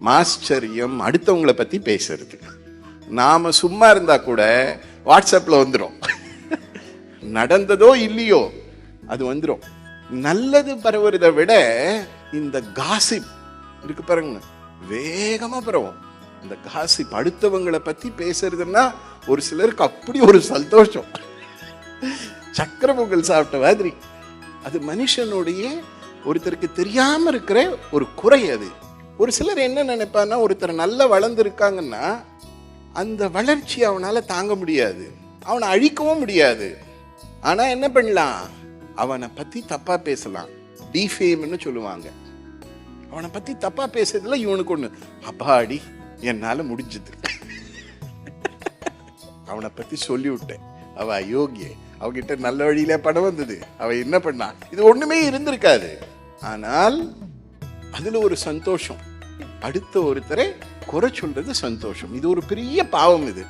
மாஸ்டரியம் அடுத்தவங்களை பத்தி பேசுறது. நாம சும்மா இருந்தா கூட வாட்ஸ்அப்ல வந்துடும். நடந்ததோ இல்லையோ அது வந்துடும். நல்லது பரவுறதை விட இந்த காசிப் இருக்கு பாருங்க, வேகமா பரவும். இந்த காசிப் அடுத்தவங்களை பத்தி பேசுறதுன்னா ஒரு சிலருக்கு அப்படி ஒரு சந்தோஷம், சக்கர பொங்கல் சாப்பிட்ட மாதிரி. அது மனுஷனுடைய ஒருத்தருக்கு தெரியாம இருக்கிற ஒரு குறை. அது ஒரு சிலர் என்ன நினைப்பான்னா, ஒருத்தர் நல்லா வளர்ந்துருக்காங்கன்னா அந்த வளர்ச்சி அவனால தாங்க முடியாது, அவனை அழிக்கவும் முடியாது. ஆனா என்ன பண்ணலாம், அவனை பத்தி தப்பா பேசலாம், டிஃபேம்னு சொல்லுவாங்க. அவனை பத்தி தப்பா பேசுறதுல இவனுக்கு ஒண்ணு, அப்பாடி என்னால முடிஞ்சது, அவனை பத்தி சொல்லி விட்டேன், அவ அயோக்கிய, அவகிட்ட நல்ல வழியில பணம் வந்தது, அவ என்ன பண்ணா, இது ஒண்ணுமே இருந்திருக்காது. ஆனால் அதுல ஒரு சந்தோஷம், அடுத்த ஒருத்தரை குறை சொல்றது சந்தோஷம். இது ஒரு பெரிய பாவம். இது